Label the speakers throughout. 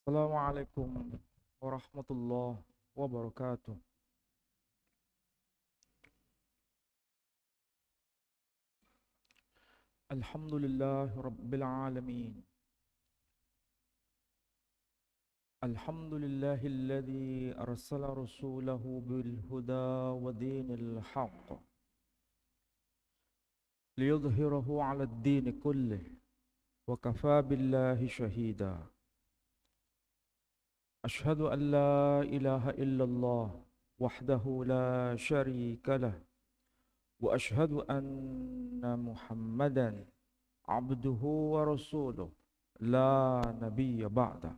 Speaker 1: Assalamualaikum warahmatullahi wabarakatuh. Alhamdulillah Rabbil Alamin. Alhamdulillahilladzi arsala rasulahu bil huda wa dinil haqq liyudhhirahu 'ala ad-din kullih wa kafa billahi shahida. Ashhadu an la ilaha illallah wahdahu la syarika lah wa ashhadu anna Muhammadan abduhu wa rasuluh la nabiyya ba'da.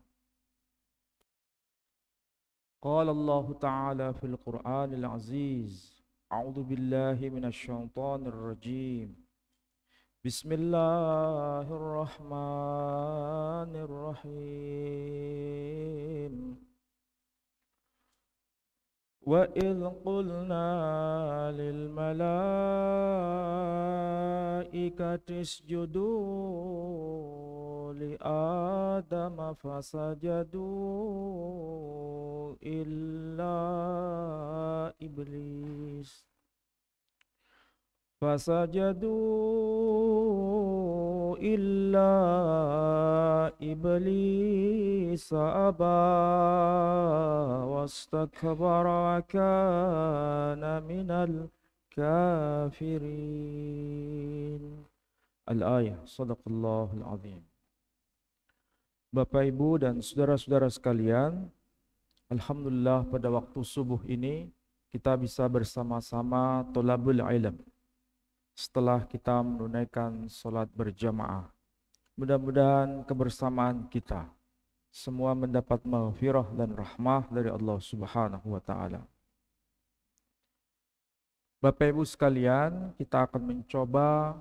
Speaker 1: Qala Allah Ta'ala fil Qur'anil Aziz. A'udzu billahi minasy syaithanir rajim. Bismillahirrahmanirrahim. Wa idh qulna lil malaikati isjudu li Adama fasajadu illa iblis aba wastakbara wa kana minal kafirin. Al-ayah. Sadaqallahul azim. Bapak, Ibu, dan saudara-saudara sekalian, alhamdulillah pada waktu subuh ini kita bisa bersama-sama tolabul ilm setelah kita menunaikan sholat berjamaah. Mudah-mudahan kebersamaan kita semua mendapat maghfirah dan rahmah dari Allah Subhanahu wa taala. Bapak Ibu sekalian, kita akan mencoba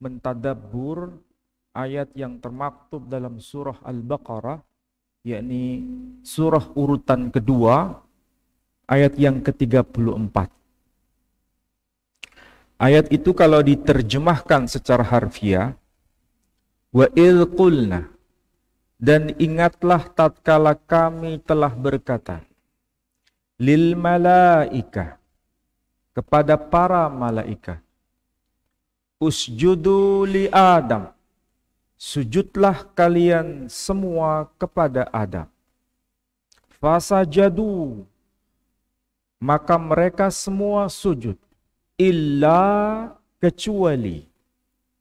Speaker 1: mentadabbur ayat yang termaktub dalam surah Al-Baqarah, yakni surah urutan kedua, ayat yang ke-34. Ayat itu kalau diterjemahkan secara harfiah, wa idh qulna, dan ingatlah tatkala kami telah berkata, lil malaika, kepada para malaikat, usjudu li Adam, sujudlah kalian semua kepada Adam. Fasajadu, maka mereka semua sujud. Illa, kecuali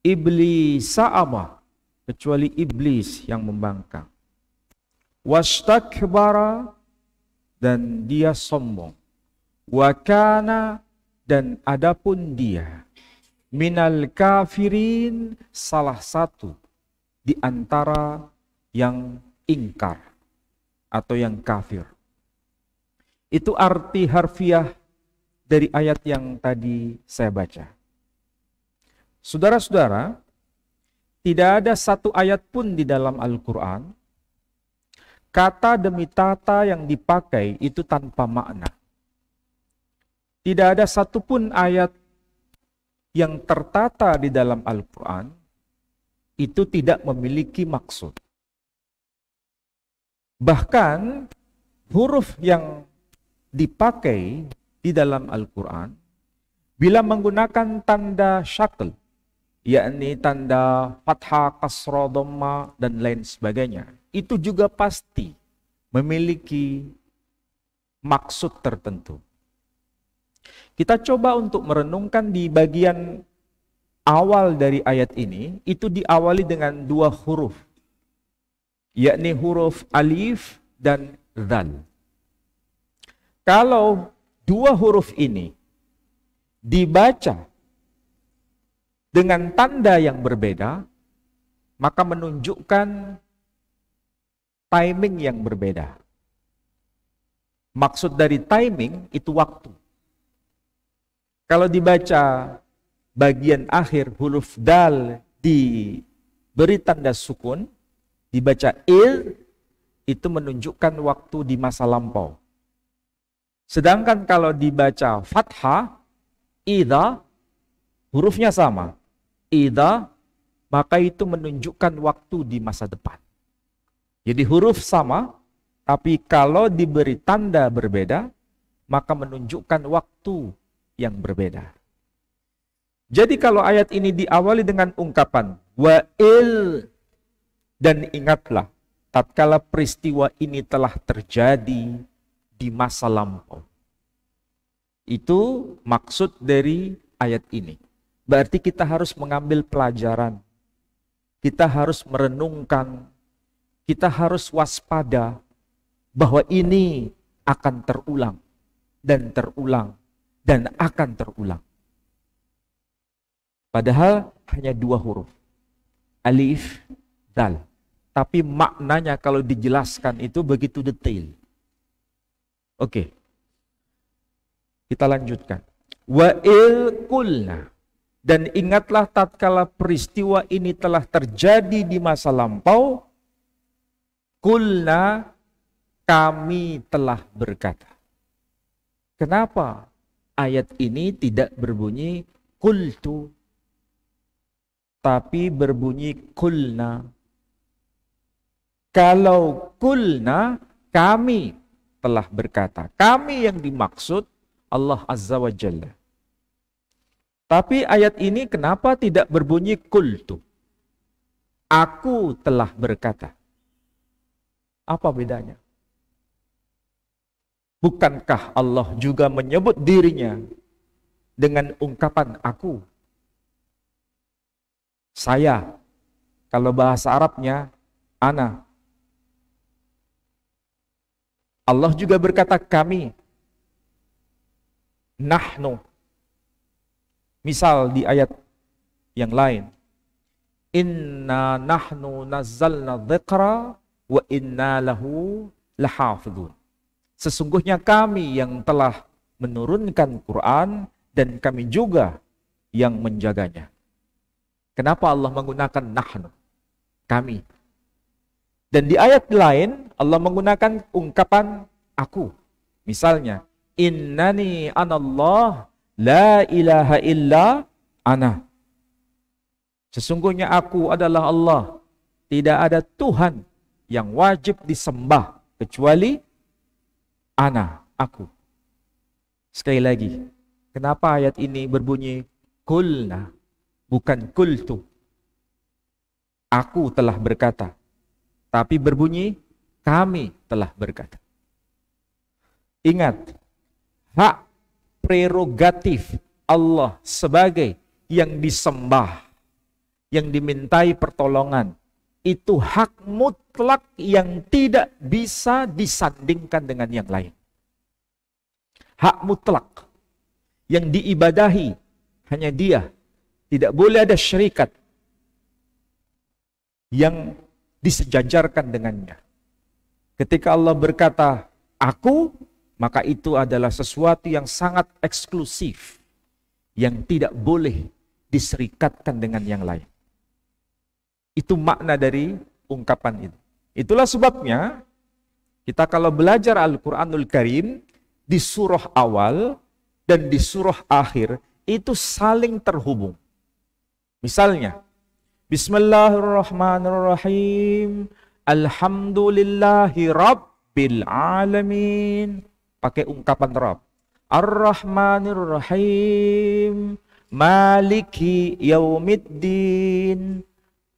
Speaker 1: iblis aba, kecuali iblis yang membangkang. Wastakbara, dan dia sombong. Wa kana, dan adapun dia minal kafirin, salah satu di antara yang ingkar atau yang kafir. Itu arti harfiah dari ayat yang tadi saya baca. Saudara-saudara, tidak ada satu ayat pun di dalam Al-Quran, kata demi kata yang dipakai itu tanpa makna. Tidak ada satupun ayat yang tertata di dalam Al-Quran itu tidak memiliki maksud. Bahkan huruf yang dipakai di dalam Al-Quran bila menggunakan tanda syakl, yakni tanda fathah, kasrah, dhamma, dan lain sebagainya, itu juga pasti memiliki maksud tertentu. Kita coba untuk merenungkan di bagian awal dari ayat ini, itu diawali dengan dua huruf, yakni huruf alif dan dzal. Kalau dua huruf ini dibaca dengan tanda yang berbeda, maka menunjukkan timing yang berbeda. Maksud dari timing itu waktu. Kalau dibaca bagian akhir huruf dal diberi tanda sukun, dibaca il, itu menunjukkan waktu di masa lampau. Sedangkan kalau dibaca fathah, idza, hurufnya sama, idza, maka itu menunjukkan waktu di masa depan. Jadi huruf sama, tapi kalau diberi tanda berbeda, maka menunjukkan waktu yang berbeda. Jadi kalau ayat ini diawali dengan ungkapan wa'il, dan ingatlah tatkala peristiwa ini telah terjadi di masa lampau. Itu maksud dari ayat ini. Berarti kita harus mengambil pelajaran. Kita harus merenungkan. Kita harus waspada bahwa ini akan terulang dan terulang dan akan terulang. Padahal hanya 2 huruf. Alif, dal. Tapi maknanya kalau dijelaskan itu begitu detail. Oke. Kita lanjutkan. Wa'il kulna. Dan ingatlah tatkala peristiwa ini telah terjadi di masa lampau, kulna, kami telah berkata. Kenapa ayat ini tidak berbunyi kultu, tapi berbunyi kulna? Kalau kulna, kami telah berkata. Kami yang dimaksud Allah Azza wa Jalla. Tapi ayat ini kenapa tidak berbunyi kultu? Aku telah berkata. Apa bedanya? Bukankah Allah juga menyebut dirinya dengan ungkapan aku? Saya. Kalau bahasa Arabnya, ana. Allah juga berkata kami. Nahnu. Misal di ayat yang lain. Inna nahnu nazzalna dzikra wa inna lahu lahafidhun. Sesungguhnya kami yang telah menurunkan Quran dan kami juga yang menjaganya. Kenapa Allah menggunakan nahnu? Kami. Dan di ayat lain Allah menggunakan ungkapan aku. Misalnya, innani anallah la ilaha illa ana. Sesungguhnya aku adalah Allah. Tidak ada Tuhan yang wajib disembah kecuali ana, aku. Sekali lagi, kenapa ayat ini berbunyi kulna, bukan kultu? Aku telah berkata. Tapi berbunyi kami telah berkata. Ingat, hak prerogatif Allah sebagai yang disembah, yang dimintai pertolongan, itu hak mutlak yang tidak bisa disandingkan dengan yang lain. Hak mutlak yang diibadahi hanya Dia, tidak boleh ada syarikat yang disejajarkan dengannya. Ketika Allah berkata aku, maka itu adalah sesuatu yang sangat eksklusif, yang tidak boleh diserikatkan dengan yang lain. Itu makna dari ungkapan itu. Itulah sebabnya kita kalau belajar Al-Quranul Karim di surah awal dan di surah akhir itu saling terhubung. Misalnya, Bismillahirrahmanirrahim, Alhamdulillahi Rabbil Alamin. Pakai ungkapan Rabb. Ar-Rahmanirrahim, Maliki Yaumiddin.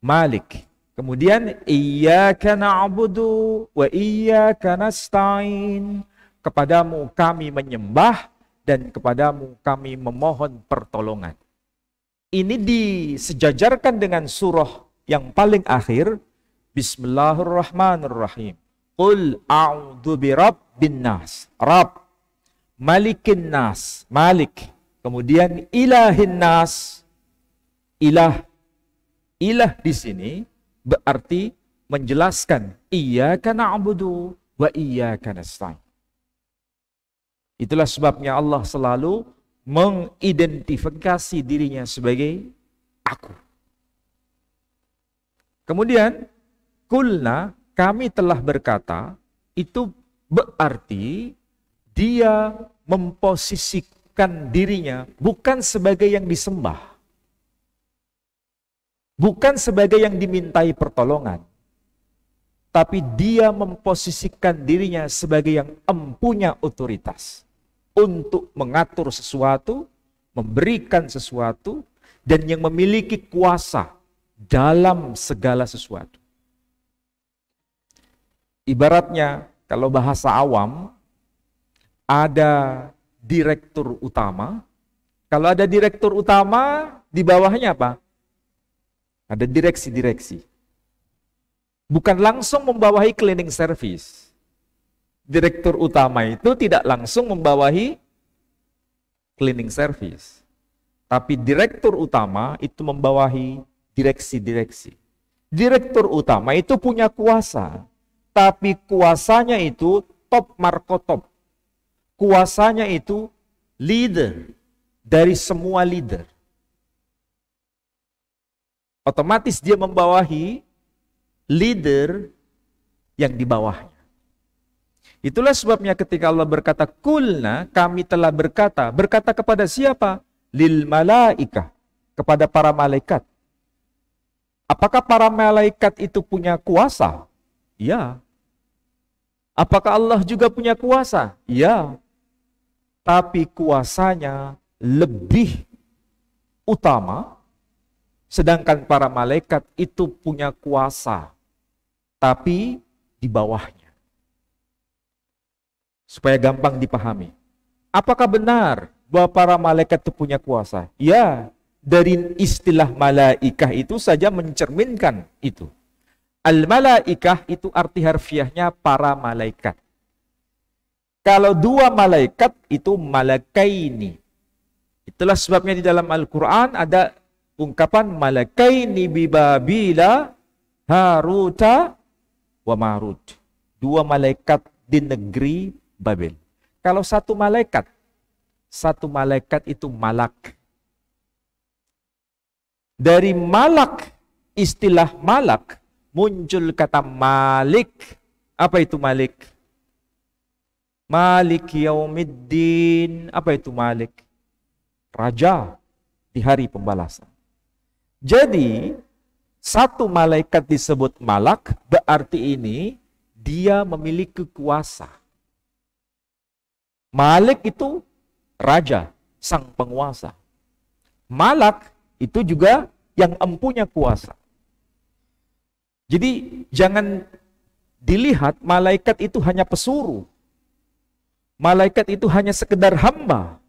Speaker 1: Malik. Kemudian iyyaka na'budu wa iyyaka nasta'in. Kepadamu kami menyembah dan kepadamu kami memohon pertolongan. Ini disejajarkan dengan surah yang paling akhir, Bismillahirrahmanirrahim. Qul a'udzu birabbin nas. Rabb, Malikin nas, Malik. Kemudian ilahin nas. Ilah di sini berarti menjelaskan iyyaka na'budu wa iyyaka nasta'in. Itulah sebabnya Allah selalu mengidentifikasi dirinya sebagai aku. Kemudian kulna, kami telah berkata, itu berarti Dia memposisikan dirinya bukan sebagai yang disembah, bukan sebagai yang dimintai pertolongan, tapi dia memposisikan dirinya sebagai yang empunya otoritas untuk mengatur sesuatu, memberikan sesuatu, dan yang memiliki kuasa dalam segala sesuatu. Ibaratnya, kalau bahasa awam, ada direktur utama. Kalau ada direktur utama, di bawahnya apa? Ada direksi-direksi. Bukan langsung membawahi cleaning service. Direktur utama itu tidak langsung membawahi cleaning service. Tapi direktur utama itu membawahi direksi-direksi. Direktur utama itu punya kuasa. Tapi kuasanya itu top markotop. Kuasanya itu leader dari semua leader. Otomatis dia membawahi leader yang di bawahnya. Itulah sebabnya ketika Allah berkata, kulna, kami telah berkata. Berkata kepada siapa? Lil malaikah, kepada para malaikat. Apakah para malaikat itu punya kuasa? Ya. Apakah Allah juga punya kuasa? Ya. Tapi kuasanya lebih utama, sedangkan para malaikat itu punya kuasa, tapi di bawahnya. Supaya gampang dipahami. Apakah benar bahwa para malaikat itu punya kuasa? Ya, dari istilah malaikah itu saja mencerminkan itu. Al-malaikah itu arti harfiahnya para malaikat. Kalau dua malaikat itu malakaini. Itulah sebabnya di dalam Al-Quran ada ungkapan malakaini bibabila Haruta wa Marut. Dua malaikat di negeri Babel. Kalau satu malaikat itu malak. Dari malak, istilah malak, muncul kata malik. Apa itu malik? Malik yaumiddin. Apa itu malik? Raja di hari pembalasan. Jadi, satu malaikat disebut malak, berarti ini dia memiliki kuasa. Malik itu raja, sang penguasa. Malak itu juga yang empunya kuasa. Jadi jangan dilihat malaikat itu hanya pesuruh. Malaikat itu hanya sekedar hamba.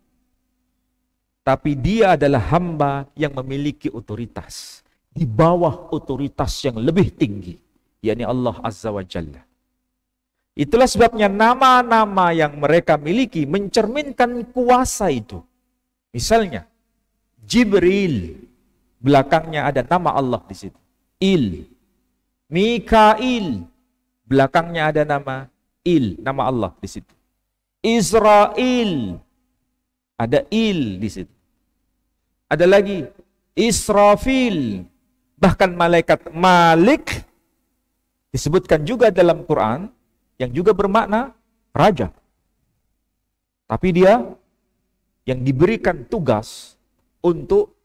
Speaker 1: Tapi dia adalah hamba yang memiliki otoritas. Di bawah otoritas yang lebih tinggi. Yakni Allah Azza wa Jalla. Itulah sebabnya nama-nama yang mereka miliki mencerminkan kuasa itu. Misalnya, Jibril. Belakangnya ada nama Allah di situ. Il. Mikail. Belakangnya ada nama Il. Nama Allah di situ. Israel. Ada Il di situ. Ada lagi Israfil. Bahkan malaikat Malik disebutkan juga dalam Quran yang juga bermakna raja. Tapi dia yang diberikan tugas untuk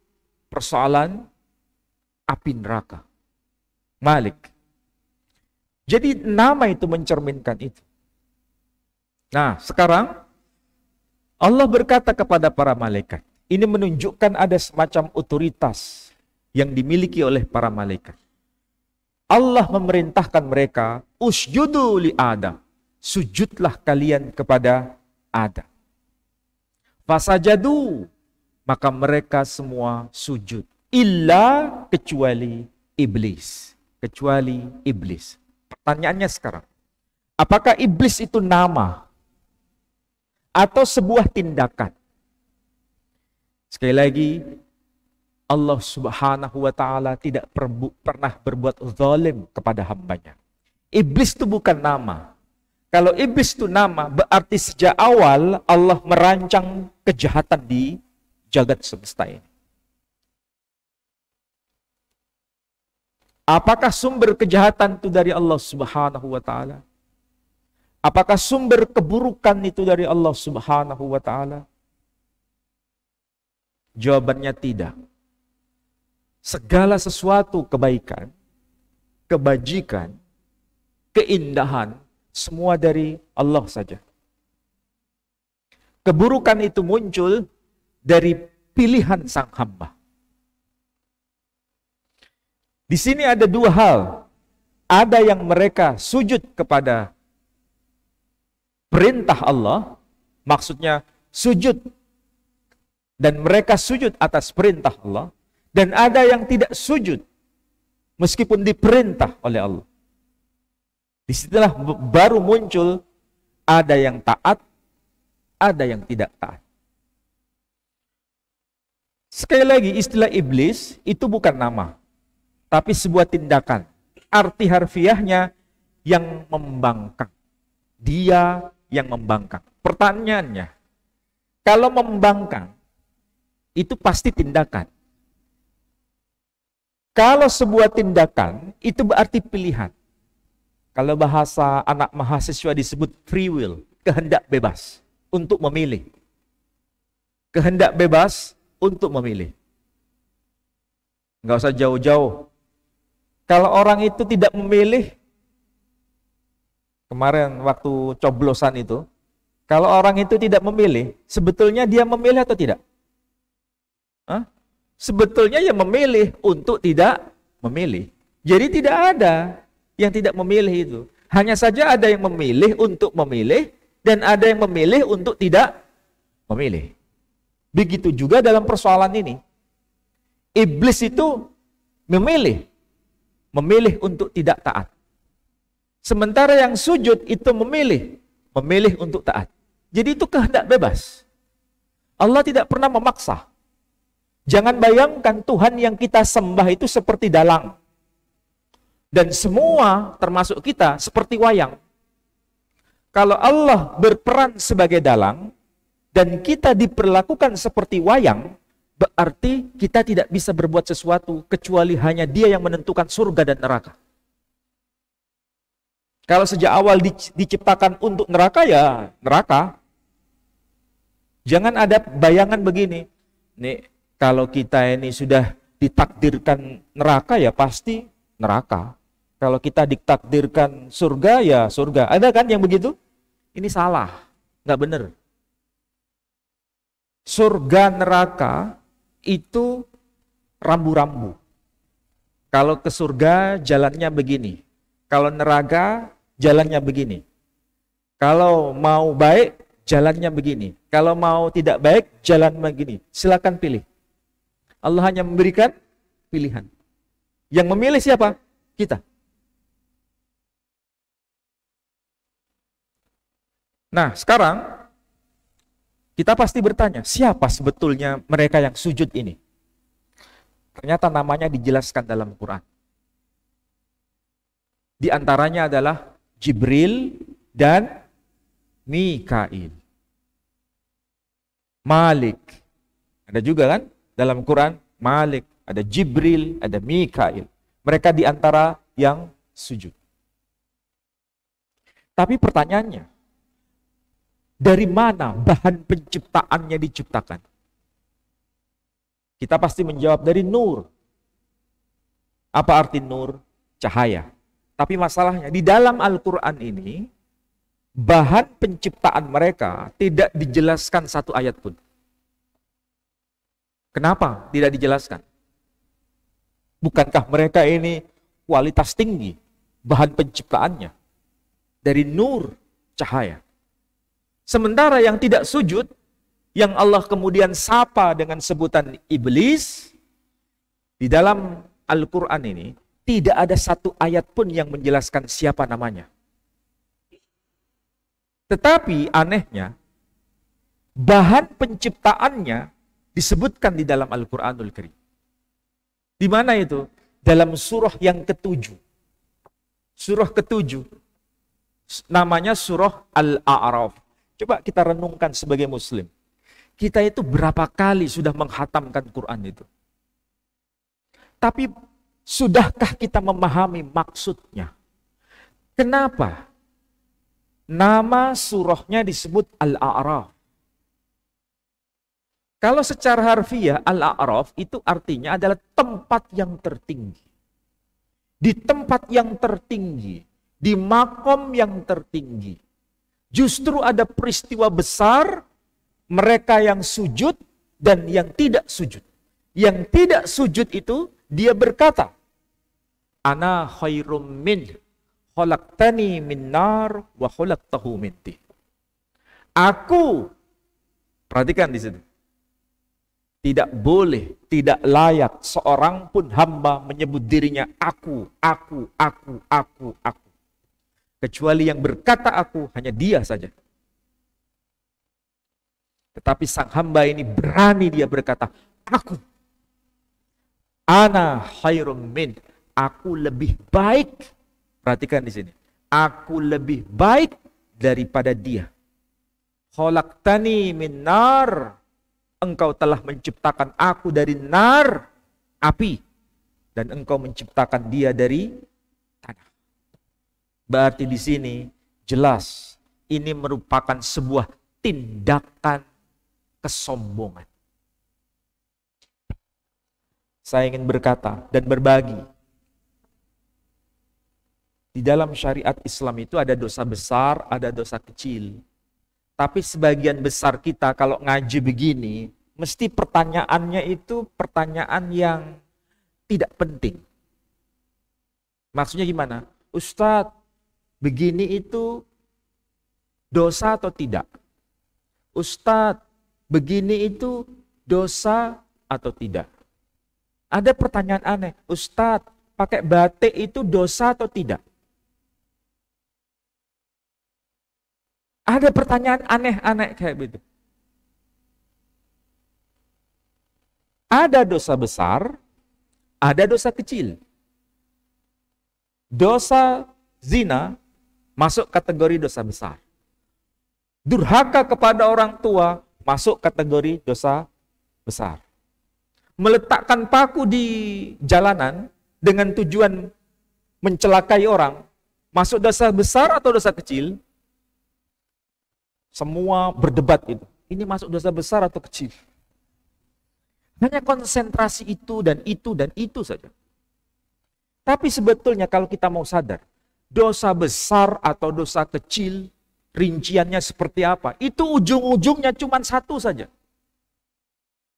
Speaker 1: persoalan api neraka. Malik. Jadi nama itu mencerminkan itu. Nah, sekarang Allah berkata kepada para malaikat. Ini menunjukkan ada semacam otoritas yang dimiliki oleh para malaikat. Allah memerintahkan mereka, usjudu li Adam. Sujudlah kalian kepada Adam. Fasajadu, maka mereka semua sujud. Illa, kecuali iblis. Kecuali iblis. Pertanyaannya sekarang, apakah iblis itu nama? Atau sebuah tindakan? Sekali lagi, Allah Subhanahu wa ta'ala tidak pernah berbuat zalim kepada hambanya. Iblis itu bukan nama. Kalau iblis itu nama, berarti sejak awal Allah merancang kejahatan di jagat semesta ini. Apakah sumber kejahatan itu dari Allah Subhanahu wa ta'ala? Apakah sumber keburukan itu dari Allah Subhanahu wa ta'ala? Jawabannya tidak. Segala sesuatu kebaikan, kebajikan, keindahan, semua dari Allah saja. Keburukan itu muncul dari pilihan sang hamba. Di sini ada dua hal. Ada yang mereka sujud kepada perintah Allah, maksudnya sujud, dan mereka sujud atas perintah Allah, dan ada yang tidak sujud meskipun diperintah oleh Allah. Disitulah baru muncul ada yang taat, ada yang tidak taat. Sekali lagi, istilah iblis itu bukan nama, tapi sebuah tindakan. Arti harfiahnya yang membangkang. Dia yang membangkang. Pertanyaannya, kalau membangkang, itu pasti tindakan. Kalau sebuah tindakan, itu berarti pilihan. Kalau bahasa anak mahasiswa disebut free will, kehendak bebas untuk memilih. Kehendak bebas untuk memilih. Nggak usah jauh-jauh. Kalau orang itu tidak memilih, kemarin waktu coblosan itu, kalau orang itu tidak memilih, sebetulnya dia memilih atau tidak? Hah? Sebetulnya ya memilih untuk tidak memilih. Jadi tidak ada yang tidak memilih itu. Hanya saja ada yang memilih untuk memilih, dan ada yang memilih untuk tidak memilih. Begitu juga dalam persoalan ini. Iblis itu memilih untuk tidak taat. Sementara yang sujud itu memilih untuk taat. Jadi itu kehendak bebas. Allah tidak pernah memaksa. Jangan bayangkan Tuhan yang kita sembah itu seperti dalang. Dan semua termasuk kita seperti wayang. Kalau Allah berperan sebagai dalang dan kita diperlakukan seperti wayang, berarti kita tidak bisa berbuat sesuatu kecuali hanya Dia yang menentukan surga dan neraka. Kalau sejak awal diciptakan untuk neraka, ya neraka. Jangan ada bayangan begini. Nih, kalau kita ini sudah ditakdirkan neraka, ya pasti neraka. Kalau kita ditakdirkan surga, ya surga. Ada kan yang begitu? Ini salah, nggak benar. Surga neraka itu rambu-rambu. Kalau ke surga jalannya begini. Kalau neraka jalannya begini. Kalau mau baik jalannya begini. Kalau mau tidak baik jalan begini. Silakan pilih. Allah hanya memberikan pilihan. Yang memilih siapa? Kita. Nah, sekarang kita pasti bertanya, siapa sebetulnya mereka yang sujud ini? Ternyata namanya dijelaskan dalam Quran. Di antaranya adalah Jibril dan Mikail. Malik. Ada juga kan dalam Quran, Malik, ada Jibril, ada Mikail. Mereka di antara yang sujud. Tapi pertanyaannya, dari mana bahan penciptaannya diciptakan? Kita pasti menjawab dari nur. Apa arti nur? Cahaya. Tapi masalahnya di dalam Al-Quran ini, bahan penciptaan mereka tidak dijelaskan satu ayat pun. Kenapa tidak dijelaskan? Bukankah mereka ini kualitas tinggi bahan penciptaannya? Dari nur, cahaya. Sementara yang tidak sujud, yang Allah kemudian sapa dengan sebutan iblis, di dalam Al-Quran ini, tidak ada satu ayat pun yang menjelaskan siapa namanya. Tetapi anehnya, bahan penciptaannya disebutkan di dalam Al-Quranul Karim. Di mana itu? Dalam surah yang ke-7. Surah ke-7. Namanya surah Al-A'raf. Coba kita renungkan sebagai muslim. Kita itu berapa kali sudah menghatamkan Quran itu? Tapi sudahkah kita memahami maksudnya? Kenapa nama surahnya disebut Al-A'raf? Kalau secara harfiah, Al-A'raf itu artinya adalah tempat yang tertinggi. Di tempat yang tertinggi,
Speaker 2: di makom yang tertinggi. Justru ada peristiwa besar, mereka yang sujud dan yang tidak sujud. Yang tidak sujud itu, dia berkata, Ana khairum min, khalaqtani min nar, wa khalaqtahu min tin. Aku, perhatikan di situ, tidak boleh, tidak layak seorang pun hamba menyebut dirinya aku. Kecuali yang berkata aku, hanya dia saja. Tetapi sang hamba ini berani dia berkata, aku. Ana khairum min. Aku lebih baik. Perhatikan di sini. Aku lebih baik daripada dia. Khalaqtani min nar. Engkau telah menciptakan aku dari nar, api. Dan engkau menciptakan dia dari tanah. Berarti di sini jelas ini merupakan sebuah tindakan kesombongan. Saya ingin berkata dan berbagi. Di dalam syariat Islam itu ada dosa besar, ada dosa kecil. Tapi sebagian besar kita kalau ngaji begini, mesti pertanyaannya itu pertanyaan yang tidak penting. Maksudnya gimana? Ustadz, begini itu dosa atau tidak? Ustadz, begini itu dosa atau tidak? Ada pertanyaan aneh. Ustadz, pakai batik itu dosa atau tidak? Ada pertanyaan aneh-aneh kayak begitu. Ada dosa besar, ada dosa kecil. Dosa zina masuk kategori dosa besar. Durhaka kepada orang tua masuk kategori dosa besar. Meletakkan paku di jalanan dengan tujuan mencelakai orang masuk dosa besar atau dosa kecil? Semua berdebat itu. Ini masuk dosa besar atau kecil? Hanya konsentrasi itu dan itu dan itu saja. Tapi sebetulnya kalau kita mau sadar, dosa besar atau dosa kecil, rinciannya seperti apa? Itu ujung-ujungnya cuma satu saja.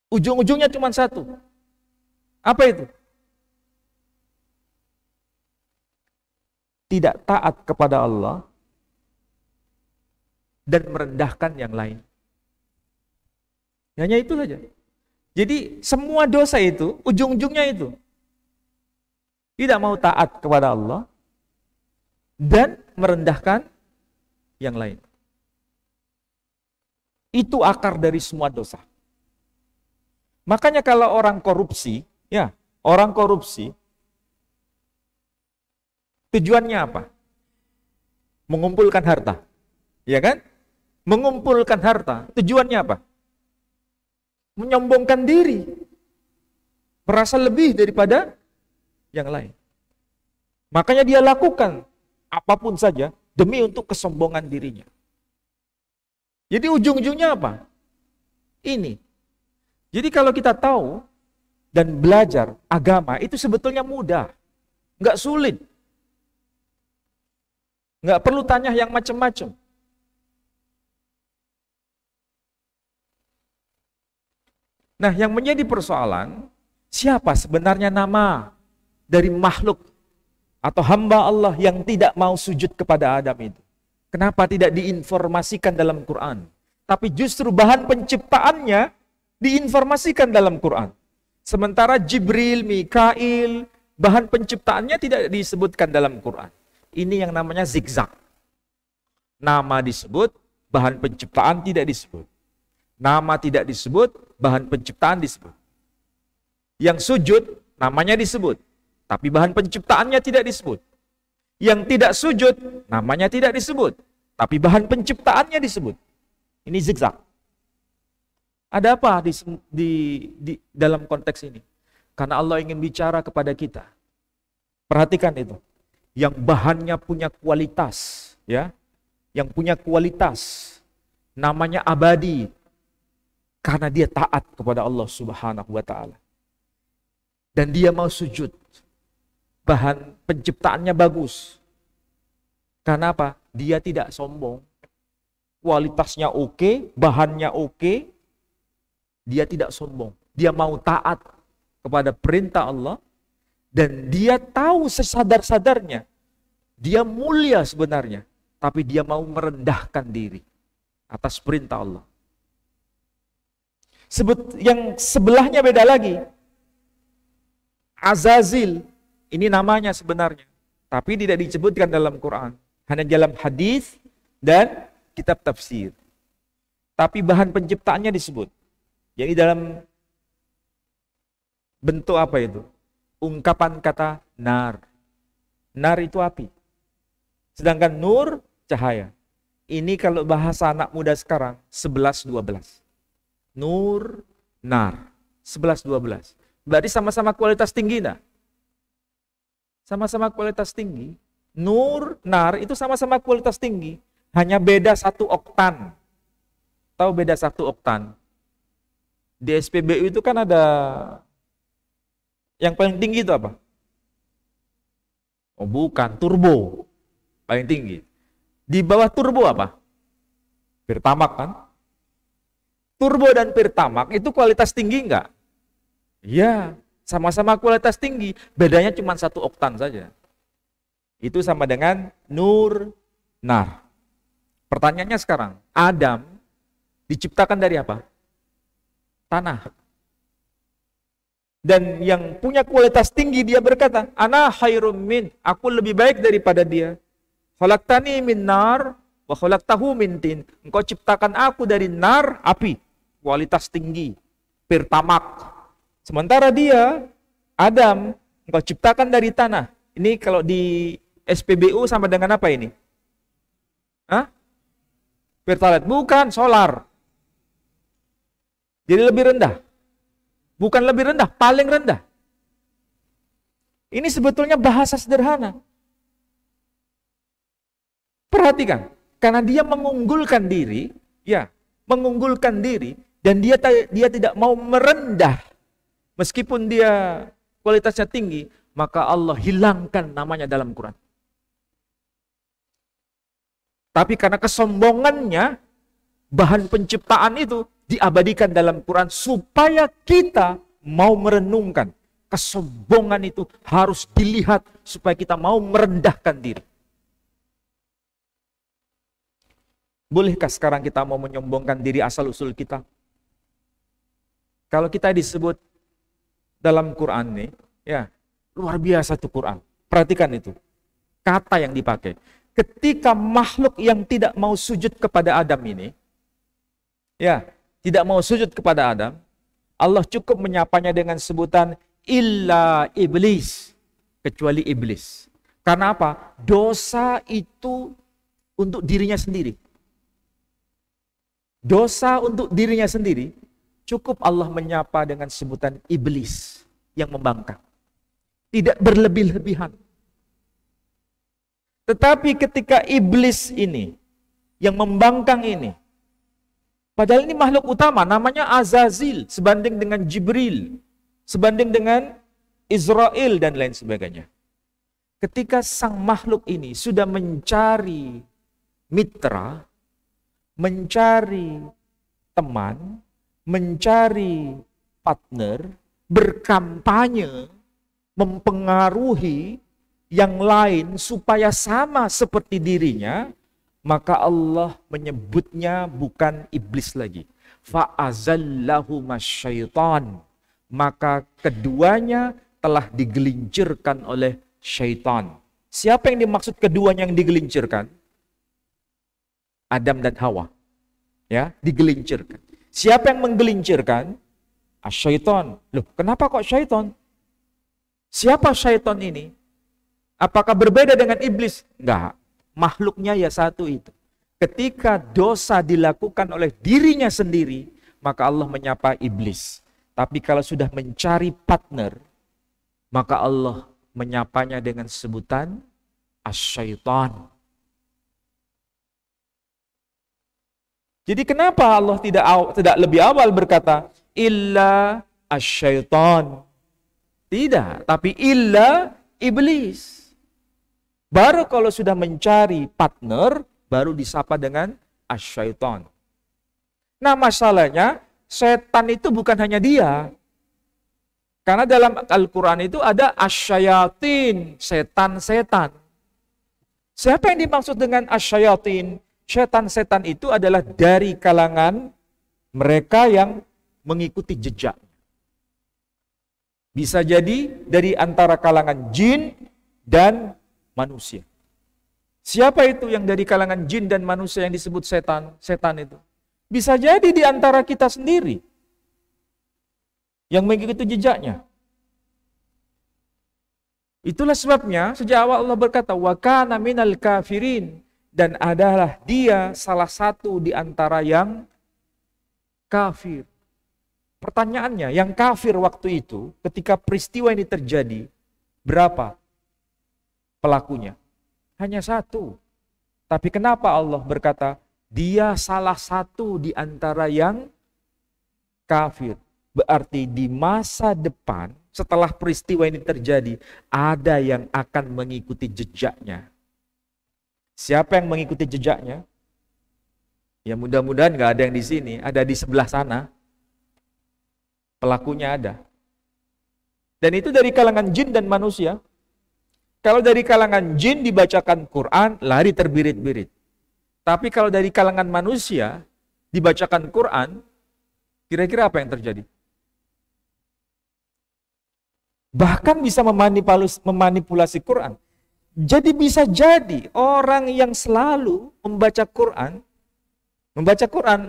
Speaker 2: Ujung-ujungnya cuma satu. Apa itu? Tidak taat kepada Allah dan merendahkan yang lain. Hanya itu saja. Jadi semua dosa itu, ujung-ujungnya itu. Tidak mau taat kepada Allah dan merendahkan yang lain. Itu akar dari semua dosa. Makanya kalau orang korupsi, tujuannya apa? Mengumpulkan harta. Ya kan? Mengumpulkan harta, tujuannya apa? Menyombongkan diri. Merasa lebih daripada yang lain. Makanya dia lakukan apapun saja demi untuk kesombongan dirinya. Jadi ujung-ujungnya apa? Ini. Jadi kalau kita tahu dan belajar agama itu sebetulnya mudah. Nggak sulit. Nggak perlu tanya yang macam-macam. Nah, yang menjadi persoalan, siapa sebenarnya nama dari makhluk atau hamba Allah yang tidak mau sujud kepada Adam itu? Kenapa tidak diinformasikan dalam Quran? Tapi justru bahan penciptaannya diinformasikan dalam Quran. Sementara Jibril, Mikail, bahan penciptaannya tidak disebutkan dalam Quran. Ini yang namanya zigzag. Nama disebut, bahan penciptaan tidak disebut. Nama tidak disebut, bahan penciptaan disebut. Yang sujud, namanya disebut. Tapi bahan penciptaannya tidak disebut. Yang tidak sujud, namanya tidak disebut. Tapi bahan penciptaannya disebut. Ini zigzag. Ada apa di dalam konteks ini? Karena Allah ingin bicara kepada kita. Perhatikan itu. Yang bahannya punya kualitas. Ya, yang punya kualitas. Namanya abadi. Karena dia taat kepada Allah Subhanahu wa ta'ala. Dan dia mau sujud. Bahan penciptaannya bagus. Karena apa? Dia tidak sombong. Kualitasnya oke, bahannya oke. Dia tidak sombong. Dia mau taat kepada perintah Allah. Dan dia tahu sesadar-sadarnya. Dia mulia sebenarnya. Tapi dia mau merendahkan diri atas perintah Allah. Yang sebelahnya beda lagi. Azazil. Ini namanya sebenarnya. Tapi tidak disebutkan dalam Quran. Hanya dalam hadis dan kitab tafsir. Tapi bahan penciptaannya disebut. Jadi dalam bentuk apa itu? Ungkapan kata nar. Nar itu api. Sedangkan nur, cahaya. Ini kalau bahasa anak muda sekarang, 11-12. Nur, nar. 11-12. Berarti sama-sama kualitas tinggi, nah? Sama-sama kualitas tinggi. Nur, nar itu sama-sama kualitas tinggi. Hanya beda 1 oktan. Tahu beda 1 oktan? Di SPBU itu kan ada yang paling tinggi itu apa? Oh bukan, turbo. Paling tinggi. Di bawah turbo apa? Pertamax kan? Turbo dan Pertamax itu kualitas tinggi enggak? Iya, sama-sama kualitas tinggi. Bedanya cuma 1 oktan saja. Itu sama dengan nur, nar. Pertanyaannya sekarang, Adam diciptakan dari apa? Tanah. Dan yang punya kualitas tinggi dia berkata, ana khairum min, aku lebih baik daripada dia. Khalaqtani min nar wa khalaqtahu min tin. Engkau ciptakan aku dari nar, api, kualitas tinggi, Pertamax. Sementara dia, Adam, engkau ciptakan dari tanah. Ini kalau di SPBU sama dengan apa ini? Hah? Pertalite, bukan, solar. Jadi lebih rendah. Bukan lebih rendah, paling rendah. Ini sebetulnya bahasa sederhana. Perhatikan, karena dia mengunggulkan diri, ya, mengunggulkan diri, dan dia tidak mau merendah, meskipun dia kualitasnya tinggi, maka Allah hilangkan namanya dalam Quran. Tapi karena kesombongannya, bahan penciptaan itu diabadikan dalam Quran supaya kita mau merenungkan. Kesombongan itu harus dilihat supaya kita mau merendahkan diri. Bolehkah sekarang kita mau menyombongkan diri asal-usul kita? Kalau kita disebut dalam Quran nih, ya, luar biasa tuh Quran. Perhatikan itu. Kata yang dipakai. Ketika makhluk yang tidak mau sujud kepada Adam ini, ya, tidak mau sujud kepada Adam, Allah cukup menyapanya dengan sebutan illa iblis, kecuali iblis. Karena apa? Dosa itu untuk dirinya sendiri. Dosa untuk dirinya sendiri, cukup Allah menyapa dengan sebutan iblis yang membangkang. Tidak berlebih-lebihan. Tetapi ketika iblis ini, yang membangkang ini, padahal ini makhluk utama, namanya Azazil, sebanding dengan Jibril, sebanding dengan Israel, dan lain sebagainya. Ketika sang makhluk ini sudah mencari mitra, mencari teman, mencari partner, berkampanye, mempengaruhi yang lain supaya sama seperti dirinya, maka Allah menyebutnya bukan iblis lagi. Fa'azallahu masyaitan. Maka keduanya telah digelincirkan oleh syaitan. Siapa yang dimaksud keduanya yang digelincirkan? Adam dan Hawa. Ya, digelincirkan. Siapa yang menggelincirkan? Syaitan. Loh, kenapa kok syaitan? Siapa syaitan ini? Apakah berbeda dengan iblis? Enggak. Makhluknya ya satu itu. Ketika dosa dilakukan oleh dirinya sendiri, maka Allah menyapa iblis. Tapi kalau sudah mencari partner, maka Allah menyapanya dengan sebutan asyaitan. Jadi kenapa Allah tidak lebih awal berkata illa asyaitan? Tidak, tapi illa iblis. Baru kalau sudah mencari partner, baru disapa dengan asyaiton. Nah masalahnya, setan itu bukan hanya dia. Karena dalam Al-Quran itu ada asyayatin, setan-setan. Siapa yang dimaksud dengan asyayatin? Setan-setan itu adalah dari kalangan mereka yang mengikuti jejak. Bisa jadi dari antara kalangan jin dan manusia. Siapa itu yang dari kalangan jin dan manusia yang disebut setan? Setan itu. Bisa jadi di antara kita sendiri yang mengikuti jejaknya. Itulah sebabnya sejak awal Allah berkata, wa kana minal kafirin, dan adalah dia salah satu di antara yang kafir. Pertanyaannya, yang kafir waktu itu ketika peristiwa ini terjadi, berapa pelakunya? Hanya satu. Tapi kenapa Allah berkata, dia salah satu di antara yang kafir? Berarti di masa depan, setelah peristiwa ini terjadi, ada yang akan mengikuti jejaknya. Siapa yang mengikuti jejaknya? Ya mudah-mudahan nggak ada yang di sini, ada di sebelah sana. Pelakunya ada. Dan itu dari kalangan jin dan manusia. Kalau dari kalangan jin dibacakan Quran, lari terbirit-birit. Tapi kalau dari kalangan manusia dibacakan Quran, kira-kira apa yang terjadi? Bahkan bisa memanipulasi Quran. Jadi bisa jadi orang yang selalu membaca Quran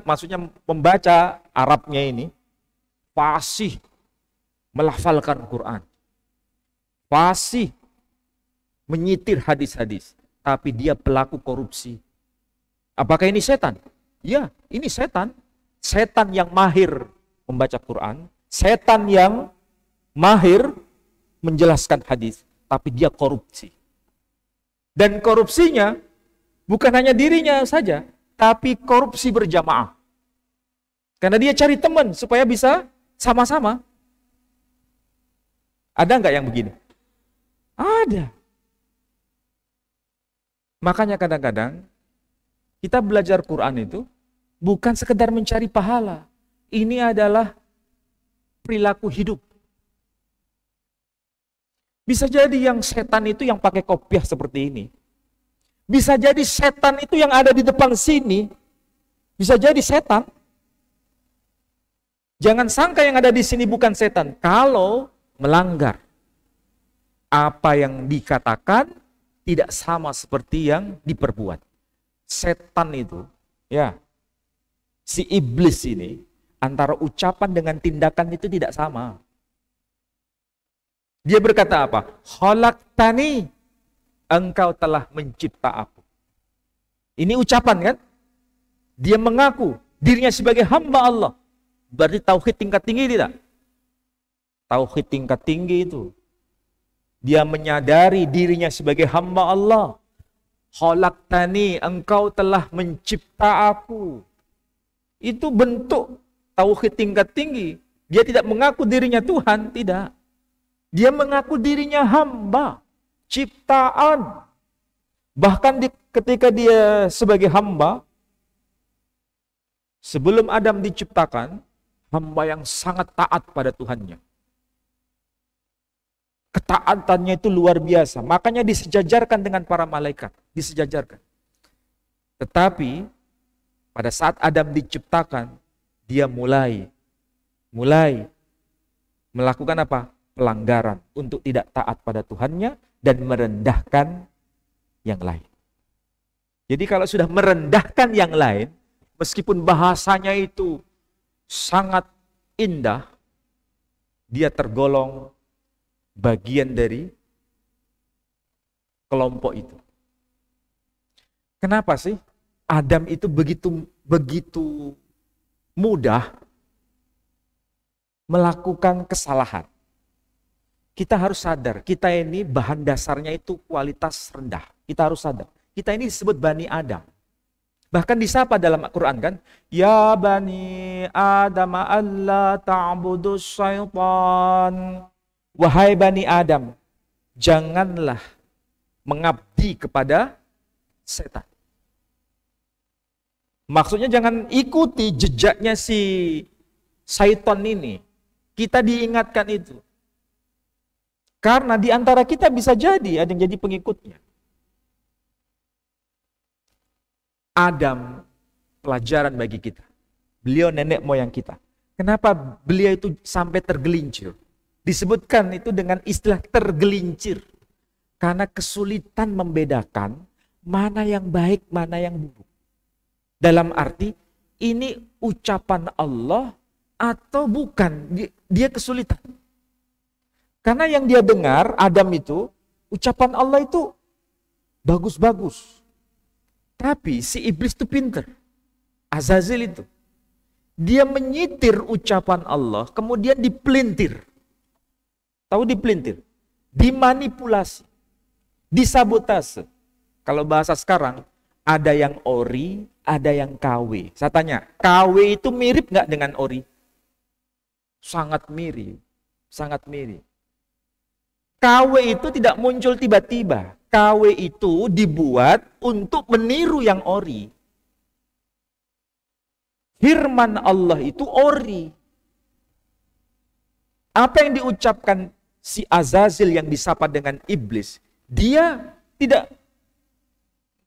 Speaker 2: maksudnya membaca Arabnya ini, fasih melafalkan Quran, fasih menyitir hadis-hadis, tapi dia pelaku korupsi. Apakah ini setan? Ya, ini setan. Setan yang mahir membaca Quran, setan yang mahir menjelaskan hadis, tapi dia korupsi. Dan korupsinya bukan hanya dirinya saja, tapi korupsi berjamaah. Karena dia cari teman supaya bisa sama-sama. Ada nggak yang begini? Ada. Makanya kadang-kadang kita belajar Quran itu bukan sekedar mencari pahala. Ini adalah perilaku hidup. Bisa jadi yang setan itu yang pakai kopiah seperti ini. Bisa jadi setan itu yang ada di depan sini. Bisa jadi setan. Jangan sangka yang ada di sini bukan setan. Kalau melanggar apa yang dikatakan tidak sama seperti yang diperbuat. Setan itu, ya, si iblis ini, antara ucapan dengan tindakan itu tidak sama. Dia berkata apa? Khalaqtani, engkau telah mencipta aku. Ini ucapan kan? Dia mengaku dirinya sebagai hamba Allah. Berarti tauhid tingkat tinggi tidak? Tauhid tingkat tinggi itu. Dia menyadari dirinya sebagai hamba Allah. Khalaqtani, engkau telah mencipta aku. Itu bentuk tauhid tingkat tinggi. Dia tidak mengaku dirinya Tuhan, tidak. Dia mengaku dirinya hamba, ciptaan. Bahkan ketika dia sebagai hamba, sebelum Adam diciptakan, hamba yang sangat taat pada Tuhannya. Ketaatannya itu luar biasa. Makanya disejajarkan dengan para malaikat. Disejajarkan. Tetapi pada saat Adam diciptakan, dia mulai melakukan apa? Pelanggaran untuk tidak taat pada Tuhannya dan merendahkan yang lain. Jadi kalau sudah merendahkan yang lain, meskipun bahasanya itu sangat indah, dia tergolong bagian dari kelompok itu. Kenapa sih Adam itu begitu mudah melakukan kesalahan? Kita harus sadar, kita ini bahan dasarnya itu kualitas rendah. Kita harus sadar. Kita ini disebut Bani Adam. Bahkan disapa dalam Al-Quran kan, Ya Bani Adam alla ta'budus syaitan. Wahai Bani Adam, janganlah mengabdi kepada setan. Maksudnya jangan ikuti jejaknya si syaitan ini. Kita diingatkan itu. Karena di antara kita bisa jadi ada yang jadi pengikutnya. Adam pelajaran bagi kita. Beliau nenek moyang kita. Kenapa beliau itu sampai tergelincir? Disebutkan itu dengan istilah tergelincir. Karena kesulitan membedakan mana yang baik, mana yang buruk. Dalam arti, ini ucapan Allah atau bukan. Dia kesulitan. Karena yang dia dengar, Adam itu, ucapan Allah itu bagus-bagus. Tapi si iblis itu pinter. Azazil itu. Dia menyitir ucapan Allah, kemudian dipelintir. Tahu dipelintir? Dimanipulasi. Disabotase. Kalau bahasa sekarang, ada yang ori, ada yang KW. Saya tanya, KW itu mirip nggak dengan ori? Sangat mirip. Sangat mirip. KW itu tidak muncul tiba-tiba. KW itu dibuat untuk meniru yang ori. Firman Allah itu ori. Apa yang diucapkan si Azazil yang disapa dengan iblis, dia tidak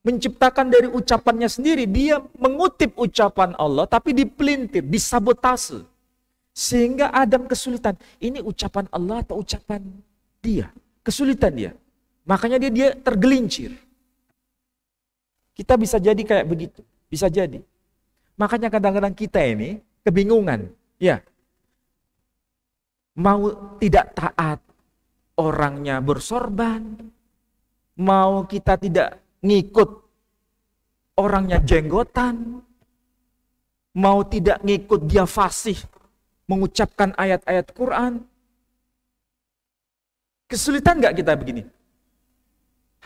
Speaker 2: menciptakan dari ucapannya sendiri. Dia mengutip ucapan Allah tapi dipelintir, disabotase. Sehingga Adam kesulitan. Ini ucapan Allah atau ucapan dia? Kesulitan dia. Makanya dia tergelincir. Kita bisa jadi kayak begitu. Bisa jadi. Makanya kadang-kadang kita ini kebingungan. Ya. Mau tidak taat, orangnya bersorban. Mau kita tidak ngikut, orangnya jenggotan. Mau tidak ngikut, dia fasih mengucapkan ayat-ayat Quran. Kesulitan nggak kita begini?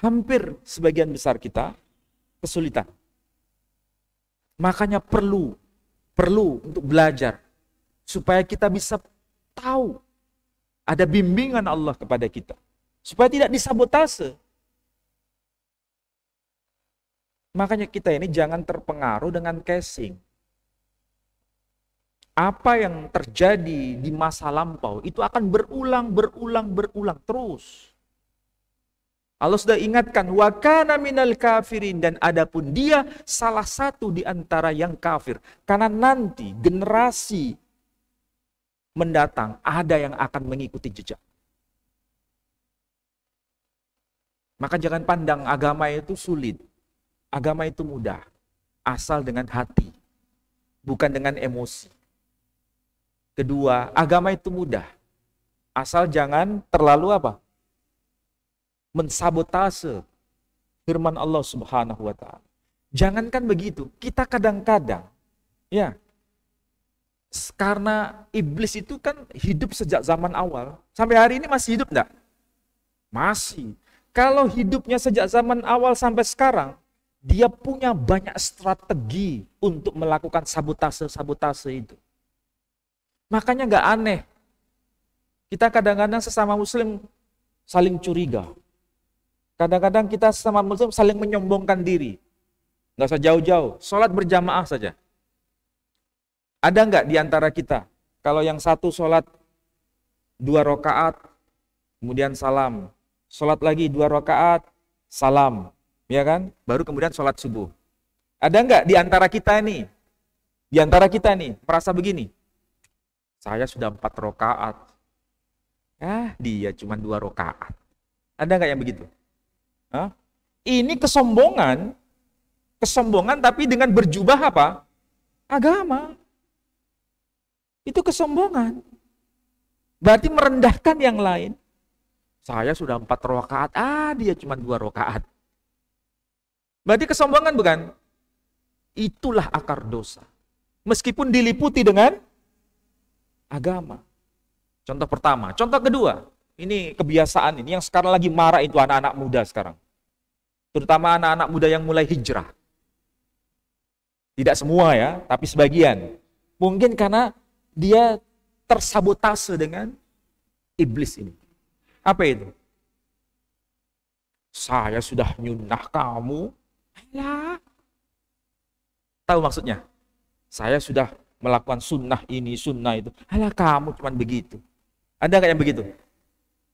Speaker 2: Hampir sebagian besar kita kesulitan. Makanya perlu untuk belajar supaya kita bisa tahu ada bimbingan Allah kepada kita, supaya tidak disabotase. Makanya kita ini jangan terpengaruh dengan casing. Apa yang terjadi di masa lampau itu akan berulang terus. Allah sudah ingatkan, wa kana minal kafirin, dan adapun dia salah satu di antara yang kafir. Karena nanti generasi mendatang ada yang akan mengikuti jejak. Maka jangan pandang agama itu sulit. Agama itu mudah. Asal dengan hati. Bukan dengan emosi. Kedua, agama itu mudah. Asal jangan terlalu apa? Mensabotase firman Allah Subhanahu wa taala. Jangankan begitu, kita kadang-kadang ya, karena iblis itu kan hidup sejak zaman awal, sampai hari ini masih hidup enggak? Masih. Kalau hidupnya sejak zaman awal sampai sekarang, dia punya banyak strategi untuk melakukan sabotase itu. Makanya nggak aneh, kita kadang-kadang sesama muslim saling curiga. Kadang-kadang kita sesama muslim saling menyombongkan diri. Nggak usah jauh-jauh, sholat berjamaah saja. Ada nggak di antara kita, kalau yang satu sholat 2 rakaat, kemudian salam. Sholat lagi 2 rakaat, salam. Ya kan? Baru kemudian sholat subuh. Ada nggak di antara kita nih? Di antara kita nih, merasa begini. Saya sudah 4 rakaat. Dia cuma 2 rakaat. Ada nggak yang begitu? Hah? Ini kesombongan tapi dengan berjubah apa? Agama. Itu kesombongan. Berarti merendahkan yang lain. Saya sudah 4 rakaat, dia cuma 2 rakaat. Berarti kesombongan bukan? Itulah akar dosa. Meskipun diliputi dengan agama. Contoh pertama. Contoh kedua. Ini kebiasaan ini yang sekarang lagi marah itu anak-anak muda sekarang. Terutama anak-anak muda yang mulai hijrah. Tidak semua ya, tapi sebagian. Mungkin karena dia tersabotase dengan iblis ini. Apa itu? Saya sudah nyunnah kamu. Alah. Tahu maksudnya? Saya sudah melakukan sunnah ini, sunnah itu. Alah kamu cuman begitu. Ada nggak yang begitu?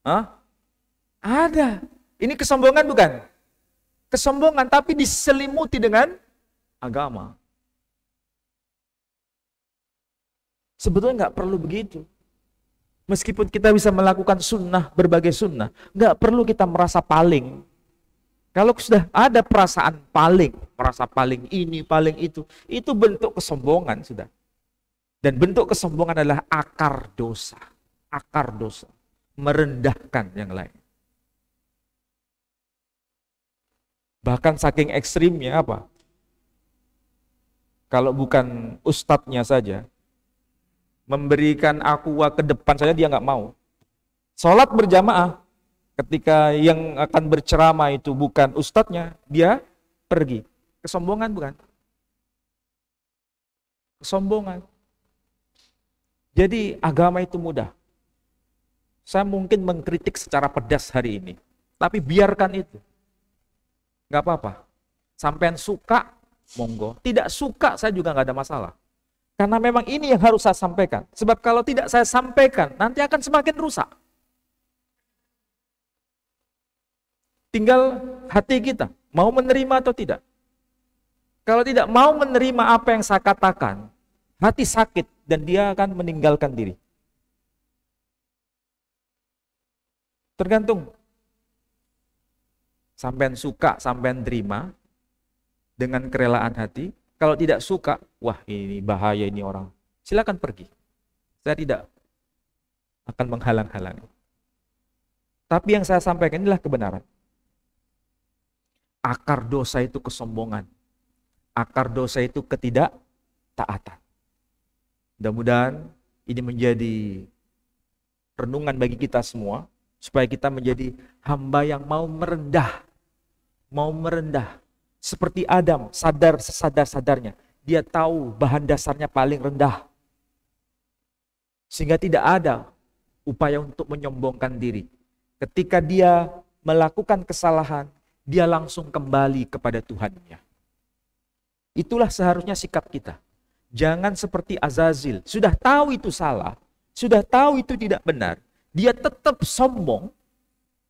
Speaker 2: Hah? Ada. Ini kesombongan bukan? Kesombongan tapi diselimuti dengan agama. Sebetulnya nggak perlu begitu. Meskipun kita bisa melakukan sunnah, berbagai sunnah, nggak perlu kita merasa paling. Kalau sudah ada perasaan paling, merasa paling ini, paling itu bentuk kesombongan sudah. Dan bentuk kesombongan adalah akar dosa. Akar dosa. Merendahkan yang lain. Bahkan saking ekstrimnya apa? Kalau bukan ustadznya saja, memberikan aqua ke depan saja dia nggak mau. Sholat berjamaah, ketika yang akan berceramah itu bukan ustadznya, dia pergi. Kesombongan bukan? Kesombongan. Jadi agama itu mudah. Saya mungkin mengkritik secara pedas hari ini, tapi biarkan itu. Nggak apa-apa. Sampean suka, monggo. Tidak suka, saya juga nggak ada masalah. Karena memang ini yang harus saya sampaikan. Sebab kalau tidak saya sampaikan, nanti akan semakin rusak. Tinggal hati kita, mau menerima atau tidak. Kalau tidak mau menerima apa yang saya katakan, hati sakit dan dia akan meninggalkan diri. Tergantung. Sampean suka, sampean terima dengan kerelaan hati. Kalau tidak suka, wah ini bahaya ini orang. Silakan pergi. Saya tidak akan menghalang-halangi. Tapi yang saya sampaikan inilah kebenaran. Akar dosa itu kesombongan. Akar dosa itu ketidaktaatan. Mudah-mudahan ini menjadi renungan bagi kita semua. Supaya kita menjadi hamba yang mau merendah. Mau merendah. Seperti Adam, sadar sesadar-sadarnya. Dia tahu bahan dasarnya paling rendah. Sehingga tidak ada upaya untuk menyombongkan diri. Ketika dia melakukan kesalahan, dia langsung kembali kepada Tuhannya. Itulah seharusnya sikap kita. Jangan seperti Azazil. Sudah tahu itu salah. Sudah tahu itu tidak benar. Dia tetap sombong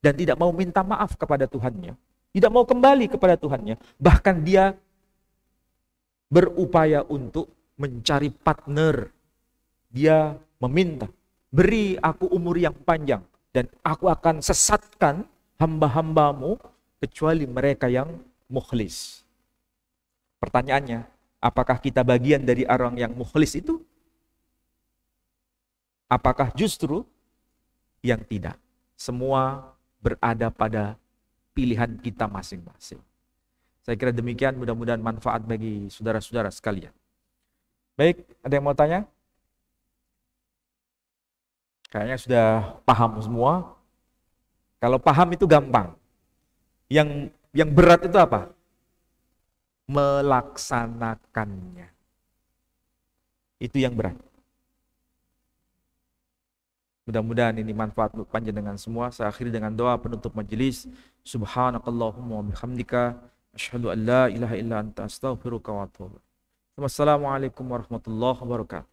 Speaker 2: dan tidak mau minta maaf kepada Tuhannya. Tidak mau kembali kepada Tuhannya. Bahkan dia berupaya untuk mencari partner. Dia meminta, beri aku umur yang panjang dan aku akan sesatkan hamba-hambamu kecuali mereka yang mukhlis. Pertanyaannya, apakah kita bagian dari orang yang mukhlis itu? Apakah justru yang tidak? Semua berada pada pilihan kita masing-masing. Saya kira demikian, mudah-mudahan manfaat bagi saudara-saudara sekalian. Baik, ada yang mau tanya? Kayaknya sudah paham semua. Kalau paham itu gampang. Yang berat itu apa? Melaksanakannya. Itu yang berat. Mudah-mudahan ini manfaat untuk panjenengan semua. Saya akhiri dengan doa penutup majelis. Subhanakallahumma wa bihamdika asyhadu an la ilaha illa anta astaghfiruka wa atubu ilaik. Wassalamualaikum warahmatullahi wabarakatuh.